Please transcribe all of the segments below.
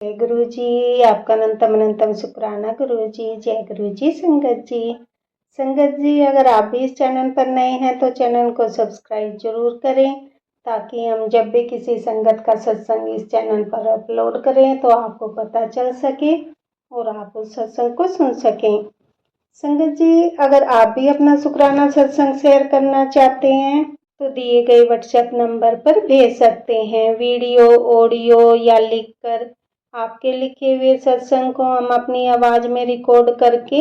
जय गुरु जी। आपका अनंतम अनंतम शुक्राना गुरु जी। जय गुरु जी। संगत जी, अगर आप भी इस चैनल पर नए हैं तो चैनल को सब्सक्राइब जरूर करें, ताकि हम जब भी किसी संगत का सत्संग इस चैनल पर अपलोड करें तो आपको पता चल सके और आप उस सत्संग को सुन सकें। संगत जी, अगर आप भी अपना शुक्राना सत्संग शेयर करना चाहते हैं तो दिए गए व्हाट्सएप नंबर पर भेज सकते हैं। वीडियो, ऑडियो या लिखकर आपके लिखे हुए सत्संग को हम अपनी आवाज में रिकॉर्ड करके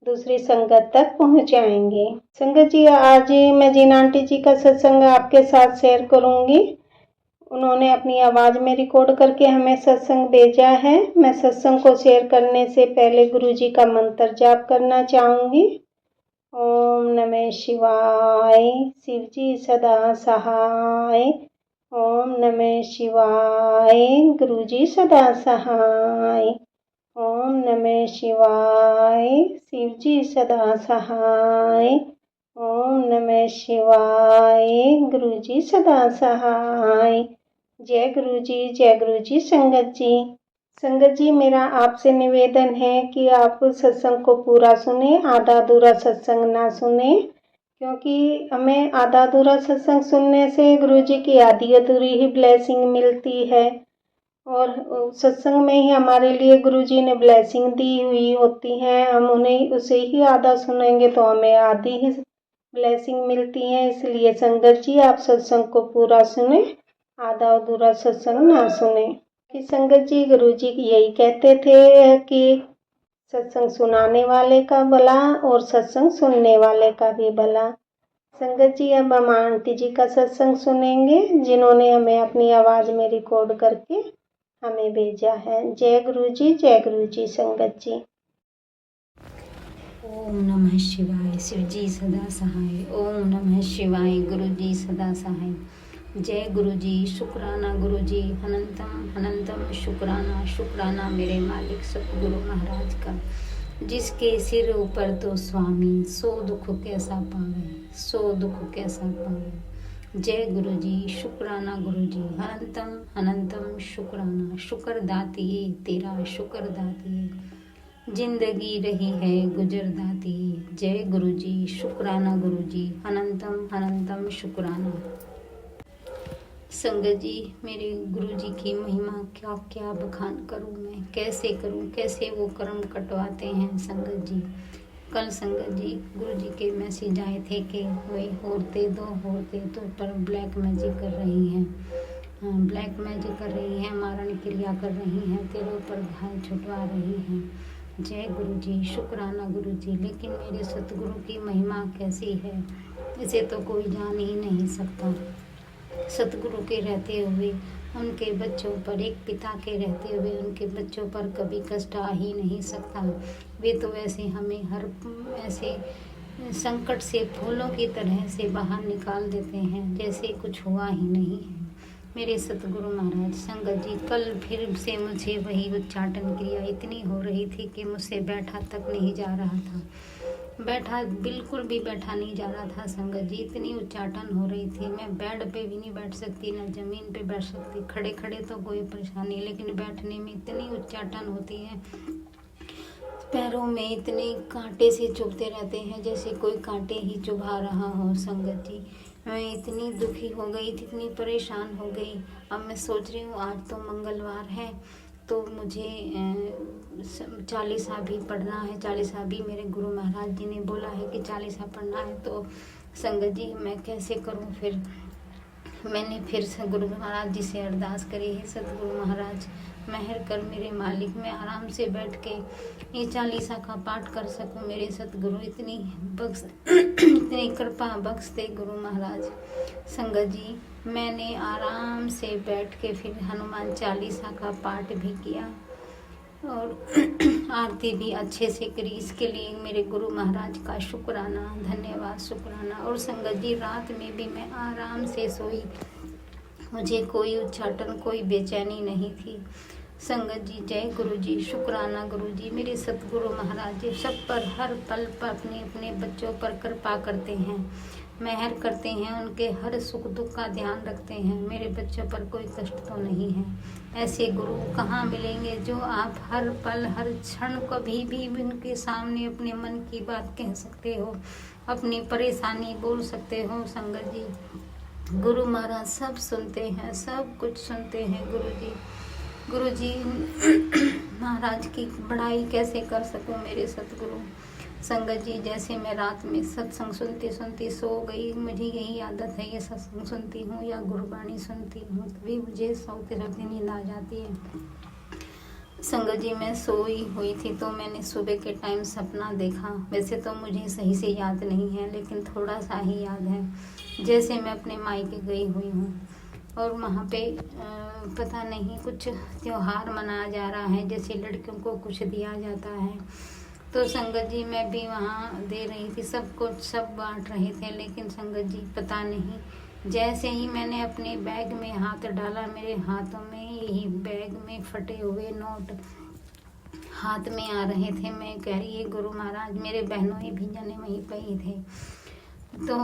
दूसरी संगत तक पहुंचाएंगे। संगत जी, आज मैं जिन आंटी जी का सत्संग आपके साथ शेयर करूंगी, उन्होंने अपनी आवाज में रिकॉर्ड करके हमें सत्संग भेजा है। मैं सत्संग को शेयर करने से पहले गुरु जी का मंत्र जाप करना चाहूंगी। ओम नमः शिवाय, शिव जी सदा सहाय। ओम नमः शिवाय, गुरु जी सदा सहाय। ओम नमः शिवाय, शिव जी सदा सहाय। ओम नमः शिवाय, गुरु जी सदा सहाय। जय गुरु जी। जय गुरु जी। संगत जी, मेरा आपसे निवेदन है कि आप सत्संग को पूरा सुने, आधा अधूरा सत्संग ना सुने, क्योंकि हमें आधा अधूरा सत्संग सुनने से गुरु जी की आधी अधूरी ही ब्लेसिंग मिलती है, और सत्संग में ही हमारे लिए गुरु जी ने ब्लेसिंग दी हुई होती है। हम उन्हें उसे ही आधा सुनेंगे तो हमें आधी ही ब्लेसिंग मिलती है। इसलिए संगत जी, आप सत्संग को पूरा सुने, आधा अधूरा सत्संग ना सुने। कि संगत जी, गुरु जी यही कहते थे कि सत्संग सुनाने वाले का भला और सत्संग सुनने वाले का भी भला। संगत जी, अब हम आंटी जी का सत्संग सुनेंगे, जिन्होंने हमें अपनी आवाज में रिकॉर्ड करके हमें भेजा है। जय गुरु जी। जय गुरु जी। संगत जी, ओम नमः शिवाय, शिव जी सदा सहाय। ओम नमः शिवाय, गुरु जी सदा सहाय। जय गुरु जी। शुक्राना गुरु जी, अनंतम अनंतम शुक्राना। शुक्राना मेरे मालिक सतगुरु महाराज का, जिसके सिर ऊपर तो स्वामी, सो दुख कैसा पावे, सो दुख कैसा पावे। जय गुरु जी। शुक्राना गुरु जी, अनंतम अनंतम शुक्राना। शुक्र दातिए तेरा, शुक्र दातिए, जिंदगी रही है गुजर दाती। जय गुरु जी। शुक्राना गुरु जी, अनंतम अनंतम शुक्राना। संगत जी, मेरे गुरु जी की महिमा क्या क्या बखान करूं मैं, कैसे करूं, कैसे वो कर्म कटवाते हैं। संगत जी, कल संगत जी गुरु जी के मैसेज आए थे कि वही औरतें तो पर ब्लैक मैजिक कर रही हैं, ब्लैक मैजिक कर रही हैं, मारण क्रिया कर रही हैं, तेरे ऊपर घायल छुटवा रही हैं। जय गुरु जी। शुक्राना गुरु जी। लेकिन मेरे सतगुरु की महिमा कैसी है, इसे तो कोई जान ही नहीं सकता। सतगुरु के रहते हुए उनके बच्चों पर, एक पिता के रहते हुए उनके बच्चों पर कभी कष्ट आ ही नहीं सकता। वे तो वैसे हमें हर ऐसे संकट से फूलों की तरह से बाहर निकाल देते हैं जैसे कुछ हुआ ही नहीं है। मेरे सतगुरु महाराज। संगत जी, कल फिर से मुझे वही उच्चाटन क्रिया इतनी हो रही थी कि मुझसे बैठा तक नहीं जा रहा था, बैठा बिल्कुल भी बैठा नहीं जा रहा था। संगत जी, इतनी उच्चाटन हो रही थी, मैं बेड पे भी नहीं बैठ सकती, ना जमीन पे बैठ सकती। खड़े खड़े तो कोई परेशानी, लेकिन बैठने में इतनी उच्चाटन होती है, पैरों में इतने कांटे से चुभते रहते हैं जैसे कोई कांटे ही चुभा रहा हो। संगत जी, मैं इतनी दुखी हो गई थी, इतनी परेशान हो गई। अब मैं सोच रही हूँ आज तो मंगलवार है तो मुझे चालीसा भी पढ़ना है। चालीसा भी मेरे गुरु महाराज जी ने बोला है कि चालीसा पढ़ना है, तो संगत जी मैं कैसे करूँ। फिर मैंने फिर से गुरु महाराज जी से अरदास करी है, सतगुरु महाराज मेहर कर मेरे मालिक, मैं आराम से बैठ के ये चालीसा का पाठ कर सकूं। मेरे सतगुरु इतनी बख्श इतनी कृपा बख्शते गुरु महाराज। संगत जी, मैंने आराम से बैठ के फिर हनुमान चालीसा का पाठ भी किया और आरती भी अच्छे से करी। इसके लिए मेरे गुरु महाराज का शुक्राना, धन्यवाद, शुक्राना। और संगत जी, रात में भी मैं आराम से सोई, मुझे कोई उच्चाटन, कोई बेचैनी नहीं थी। संगत जी, जय गुरु जी। शुक्राना गुरु जी। मेरे सतगुरु महाराज जी सब पर हर पल पर अपने अपने बच्चों पर कृपा करते हैं, मेहर करते हैं, उनके हर सुख दुख का ध्यान रखते हैं। मेरे बच्चों पर कोई कष्ट तो नहीं है। ऐसे गुरु कहाँ मिलेंगे जो आप हर पल हर क्षण कभी भी उनके सामने अपने मन की बात कह सकते हो, अपनी परेशानी बोल सकते हो। संगत जी, गुरु महाराज सब सुनते हैं, सब कुछ सुनते हैं। गुरु जी महाराज की बड़ाई कैसे कर सकूं मेरे सतगुरु। संगत जी, जैसे मैं रात में सत्संग सुनती सुनती सो गई, मुझे यही आदत है, ये सत्संग सुनती हूँ या गुरबाणी सुनती हूँ तभी मुझे सोते रहते नींद आ जाती है। संगत जी, मैं सोई हुई थी तो मैंने सुबह के टाइम सपना देखा। वैसे तो मुझे सही से याद नहीं है, लेकिन थोड़ा सा ही याद है। जैसे मैं अपने मायके गई हुई हूँ और वहाँ पे पता नहीं कुछ त्योहार मनाया जा रहा है, जैसे लड़कियों को कुछ दिया जाता है। तो संगत जी, मैं भी वहाँ दे रही थी, सबको सब बांट रहे थे। लेकिन संगत जी, पता नहीं, जैसे ही मैंने अपने बैग में हाथ डाला, मेरे हाथों में यही बैग में फटे हुए नोट हाथ में आ रहे थे। मैं कह रही है गुरु महाराज, मेरे बहनों भी जने वहीं पे ही थे। तो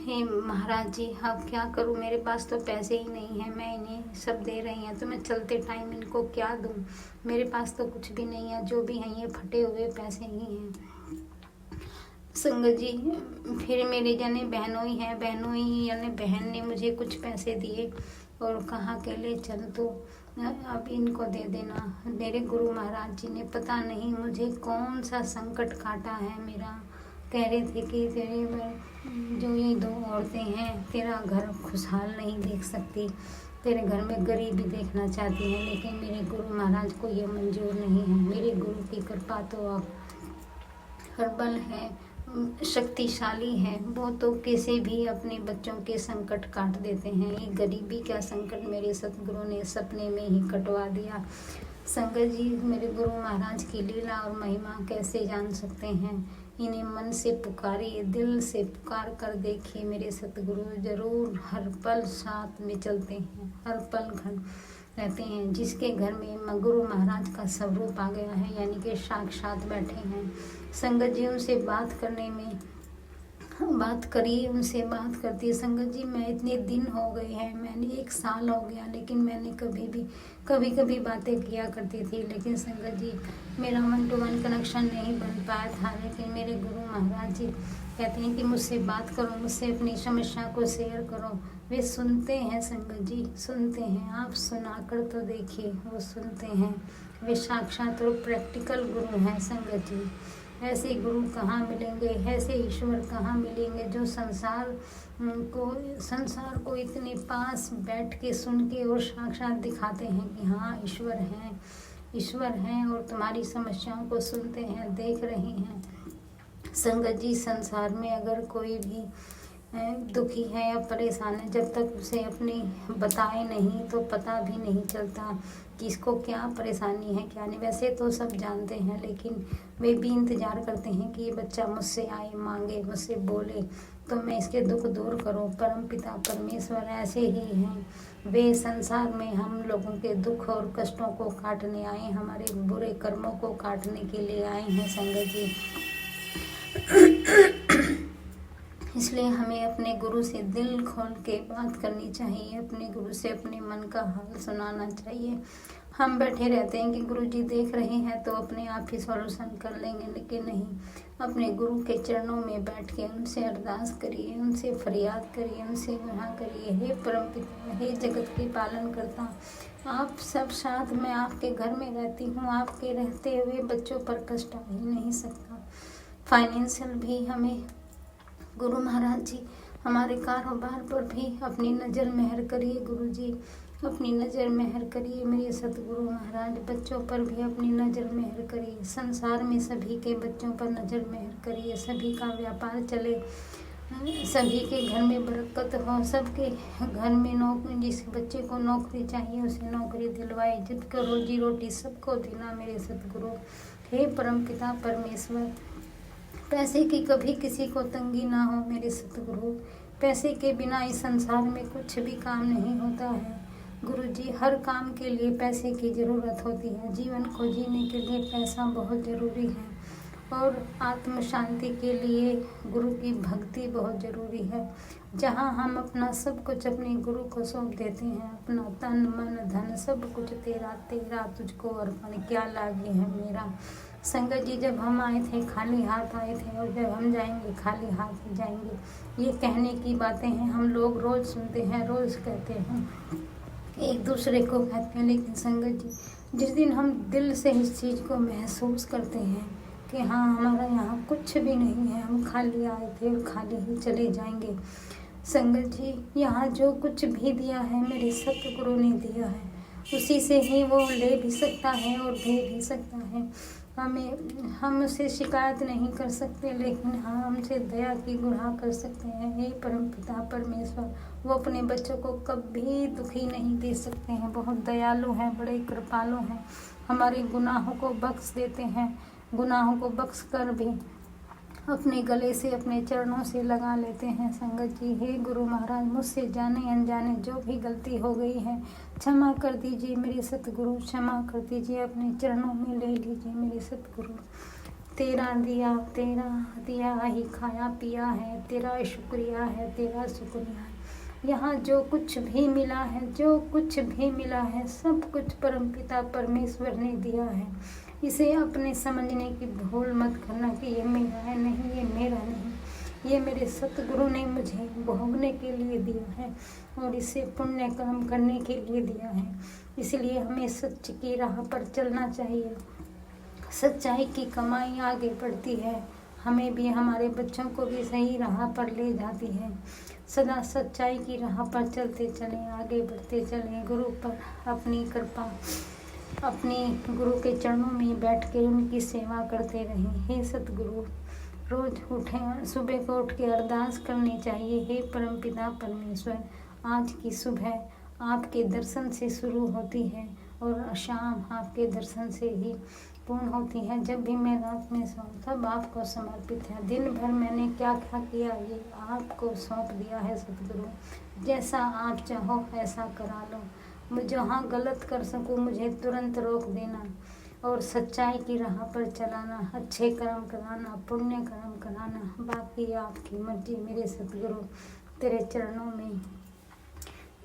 हे महाराज जी, अब क्या करूं, मेरे पास तो पैसे ही नहीं है, मैं इन्हें सब दे रही हैं तो मैं चलते टाइम इनको क्या दूं, मेरे पास तो कुछ भी नहीं है, जो भी है ये फटे हुए पैसे ही हैं। संगत जी, फिर मेरे जने बहनों ही हैं, बहनों ही यानी बहन ने मुझे कुछ पैसे दिए और कहा के ले चल तो अब इनको दे देना। मेरे गुरु महाराज जी ने पता नहीं मुझे कौन सा संकट काटा है मेरा। कह रहे थे कि तेरे जो ये दो औरतें हैं, तेरा घर खुशहाल नहीं देख सकती, तेरे घर में गरीबी देखना चाहती हैं, लेकिन मेरे गुरु महाराज को ये मंजूर नहीं है। मेरे गुरु की कृपा तो अब हर बल है, शक्तिशाली है, वो तो किसी भी अपने बच्चों के संकट काट देते हैं। ये गरीबी का संकट मेरे सतगुरु ने सपने में ही कटवा दिया। संगत जी, मेरे गुरु महाराज की लीला और महिमा कैसे जान सकते हैं, इन्हें मन से पुकारिए, दिल से पुकार कर देखिए। मेरे सतगुरु जरूर हर पल साथ में चलते हैं, हर पल घर रहते हैं। जिसके घर में गुरु महाराज का स्वरूप आ गया है, यानी कि साक्षात बैठे हैं। संगत जी, उनसे बात करने में बात करिए, उनसे बात करती है। संगत जी, मैं इतने दिन हो गए हैं, मैंने 1 साल हो गया, लेकिन मैंने कभी कभी बातें किया करती थी, लेकिन संगत जी मेरा 1 to 1 कनेक्शन नहीं बन पाया था। लेकिन मेरे गुरु महाराज जी कहते हैं कि मुझसे बात करो, मुझसे अपनी समस्या को शेयर करो। वे सुनते हैं संगत जी, सुनते हैं। आप सुनाकर तो देखिए, वो सुनते हैं। वे साक्षात और प्रैक्टिकल गुरु हैं संगत जी। ऐसे गुरु कहाँ मिलेंगे, ऐसे ईश्वर कहाँ मिलेंगे जो संसार को इतने पास बैठ के सुन के और साक्षात दिखाते हैं कि हाँ ईश्वर हैं और तुम्हारी समस्याओं को सुनते हैं, देख रहे हैं। संगत जी, संसार में अगर कोई भी दुखी है या परेशान है, जब तक उसे अपनी बताए नहीं तो पता भी नहीं चलता कि इसको क्या परेशानी है क्या नहीं। वैसे तो सब जानते हैं, लेकिन वे भी इंतजार करते हैं कि ये बच्चा मुझसे आए, मांगे, मुझसे बोले तो मैं इसके दुख दूर करूं। परमपिता परमेश्वर ऐसे ही हैं, वे संसार में हम लोगों के दुख और कष्टों को काटने आए, हमारे बुरे कर्मों को काटने के लिए आए हैं संगत जी। इसलिए हमें अपने गुरु से दिल खोल के बात करनी चाहिए, अपने गुरु से अपने मन का हाल सुनाना चाहिए। हम बैठे रहते हैं कि गुरु जी देख रहे हैं तो अपने आप ही सॉल्यूशन कर लेंगे, लेकिन नहीं, अपने गुरु के चरणों में बैठ के उनसे अरदास करिए, उनसे फरियाद करिए, उनसे गुहार करिए। हे परमपिता, हे जगत के पालन करता, आप सब साथ, मैं आपके घर में रहती हूँ, आपके रहते हुए बच्चों पर कष्ट आ ही नहीं सकता। फाइनेंशियल भी हमें गुरु महाराज जी, हमारे कारोबार पर भी अपनी नज़र मेहर करिए गुरु जी, अपनी नज़र मेहर करिए। मेरे सतगुरु महाराज, बच्चों पर भी अपनी नज़र मेहर करिए। संसार में सभी के बच्चों पर नज़र मेहर करिए, सभी का व्यापार चले, सभी के घर में बरकत हो, सबके घर में नौकरी, जिस बच्चे को नौकरी चाहिए उसे नौकरी दिलवाए, जिसको रोजी रोटी सबको देना मेरे सतगुरु। हे परमपिता परमेश्वर, पैसे की कभी किसी को तंगी ना हो मेरे सतगुरु। पैसे के बिना इस संसार में कुछ भी काम नहीं होता है गुरु जी। हर काम के लिए पैसे की ज़रूरत होती है, जीवन को जीने के लिए पैसा बहुत ज़रूरी है। और आत्म शांति के लिए गुरु की भक्ति बहुत ज़रूरी है। जहाँ हम अपना सब कुछ अपने गुरु को सौंप देते हैं, अपना तन मन धन सब कुछ तेरा तेरा तुझको अर्पण क्या लागे है मेरा। संगत जी, जब हम आए थे खाली हाथ आए थे और जब हम जाएंगे खाली हाथ ही जाएंगे। ये कहने की बातें हैं, हम लोग रोज़ सुनते हैं, रोज़ कहते हैं, एक दूसरे को कहते हैं, लेकिन संगत जी, जिस दिन हम दिल से इस चीज़ को महसूस करते हैं कि हाँ हमारा यहाँ कुछ भी नहीं है, हम खाली आए थे और खाली ही चले जाएंगे। संगत जी, यहाँ जो कुछ भी दिया है मेरे सतगुरु ने दिया है, उसी से ही वो ले भी सकता है और दे भी सकता है। हम उससे शिकायत नहीं कर सकते, लेकिन हाँ हमसे दया की गुहार कर सकते हैं। हे परमपिता परमेश्वर, वो अपने बच्चों को कभी दुखी नहीं दे सकते हैं, बहुत दयालु हैं, बड़े कृपालु हैं, हमारे गुनाहों को बख्श देते हैं, गुनाहों को बख्श कर भी अपने गले से अपने चरणों से लगा लेते हैं। संगत जी, हे गुरु महाराज, मुझसे जाने अनजाने जो भी गलती हो गई है क्षमा कर दीजिए मेरे सतगुरु, क्षमा कर दीजिए, अपने चरणों में ले लीजिए मेरे सतगुरु। तेरा दिया ही खाया पिया है, तेरा शुक्रिया है, तेरा शुक्रिया है। यहाँ जो कुछ भी मिला है, जो कुछ भी मिला है, सब कुछ परमपिता परमेश्वर ने दिया है। इसे अपने समझने की भूल मत करना कि ये मेरा है, नहीं ये मेरा नहीं, ये मेरे सतगुरु ने मुझे भोगने के लिए दिया है और इसे पुण्य कर्म करने के लिए दिया है। इसलिए हमें सच की राह पर चलना चाहिए। सच्चाई की कमाई आगे बढ़ती है, हमें भी हमारे बच्चों को भी सही राह पर ले जाती है। सदा सच्चाई की राह पर चलते चलें, आगे बढ़ते चलें, गुरु पर अपनी कृपा, अपनी गुरु के चरणों में बैठ के उनकी सेवा करते रहें। हे सतगुरु, रोज उठें, सुबह को उठ के अरदास करनी चाहिए। हे परमपिता परमेश्वर, आज की सुबह आपके दर्शन से शुरू होती है और शाम आपके दर्शन से ही पूर्ण होती है। जब भी मैं रात में सोऊं तब आपको समर्पित है। दिन भर मैंने क्या क्या किया ये आपको सौंप दिया है सतगुरु। जैसा आप चाहो ऐसा करा लो। मैं जहाँ गलत कर सकूँ मुझे तुरंत रोक देना और सच्चाई की राह पर चलाना, अच्छे कर्म कराना, पुण्य कर्म कराना। बाकी आपकी मर्जी मेरे सतगुरु, तेरे चरणों में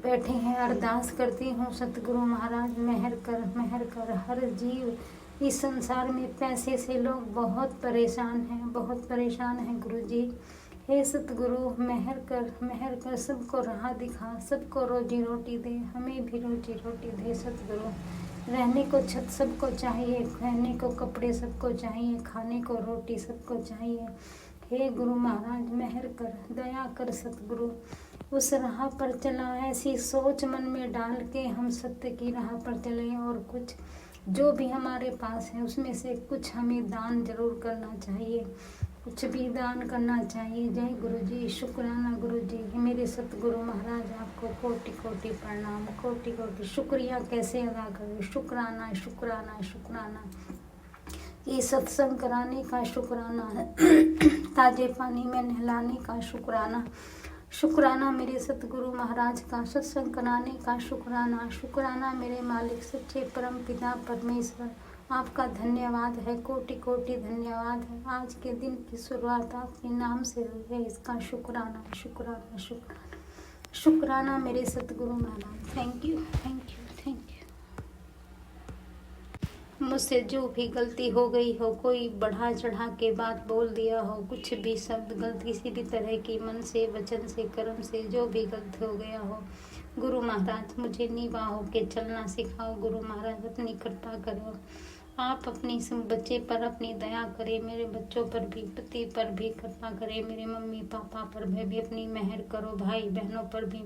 बैठे हैं। अरदास करती हूँ सतगुरु महाराज, मेहर कर हर जीव इस संसार में पैसे से लोग बहुत परेशान हैं गुरु जी। हे सतगुरु, मेहर कर सबको राह दिखा, सबको रोजी रोटी दे, हमें भी रोजी रोटी दे सतगुरु। रहने को छत सबको चाहिए, पहनने को कपड़े सबको चाहिए, खाने को रोटी सबको चाहिए। हे गुरु महाराज, मेहर कर, दया कर सतगुरु। उस राह पर चला, ऐसी सोच मन में डाल के हम सत्य की राह पर चलें और कुछ जो भी हमारे पास है उसमें से कुछ हमें दान जरूर करना चाहिए, कुछ भी दान करना चाहिए। जय गुरु जी, शुक्राना गुरु जी। मेरे सतगुरु महाराज, आपको कोटि कोटि प्रणाम, कोटि कोटि शुक्रिया। कैसे अदा करें? शुक्राना शुक्राना शुक्राना। ये सत्संग कराने का शुक्राना है, ताजे पानी में नहलाने का शुक्राना, शुक्राना मेरे सतगुरु महाराज का, सत्संग कराने का शुक्राना, शुक्राना मेरे मालिक सच्चे परम पिता परमेश्वर, आपका धन्यवाद है, कोटि कोटि धन्यवाद है। आज के दिन की शुरुआत आपके नाम से हुई है, इसका शुक्राना शुक्राना शुक्राना शुक्राना मेरे सतगुरु महाराज। Thank you thank you thank you. मुझसे जो भी गलती हो गई हो, कोई बढ़ा चढ़ा के बात बोल दिया हो, कुछ भी शब्द गलत किसी भी तरह की मन से, वचन से, कर्म से जो भी गलत हो गया हो, गुरु महाराज मुझे नीवा होके चलना सिखाओ। गुरु महाराज अपनी कृपा करो, आप अपनी बच्चे पर अपनी दया करें, मेरे बच्चों पर भी, पति पर भी कृपा करें, मेरे मम्मी पापा पर भी अपनी मेहर करो, भाई बहनों पर भी।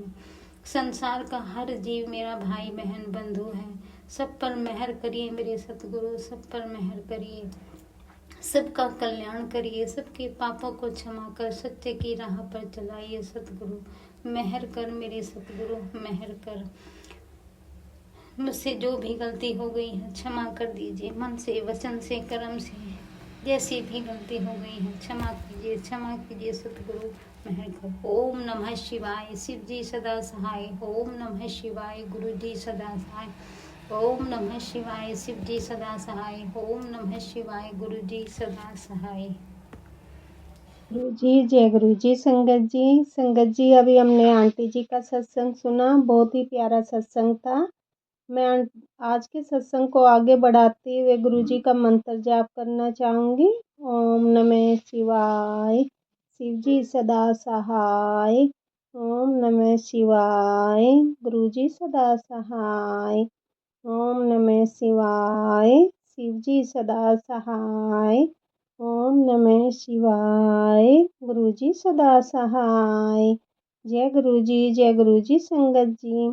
संसार का हर जीव मेरा भाई बहन बंधु है, सब पर मेहर करिए मेरे सतगुरु, सब पर मेहर करिए, सबका कल्याण करिए, सबके पापों को क्षमा कर सत्य की राह पर चलाइए सतगुरु। मेहर कर मेरे सतगुरु, मेहर कर। मुझसे जो भी गलती हो गई है क्षमा कर दीजिए, मन से, वचन से, कर्म से, जैसी भी गलती हो गई है क्षमा कीजिए सतगुरु, मेहर कर। ओम नमः शिवाय, शिव जी सदा सहाय। ओम नमः शिवाय, गुरु जी सदा सहाय। ओम नमः शिवाय शिव जी सदा सहाय। ओम नमः शिवाय गुरु जी सदा सहाय। गुरु जी जय गुरु जी। संगत जी अभी हमने आंटी जी का सत्संग सुना, बहुत ही प्यारा सत्संग था। मैं आज के सत्संग को आगे बढ़ाते हुए गुरु जी का मंत्र जाप करना चाहूँगी। ओम नमः शिवाय शिव जी सदा सहाय। ओम नमः शिवाय गुरु जी सदा सहाय। ओम नमः शिवाय शिव जी सदा सहाय। ओम नमः शिवाय गुरु जी सदा सहाय। जय गुरु जी संगत जी।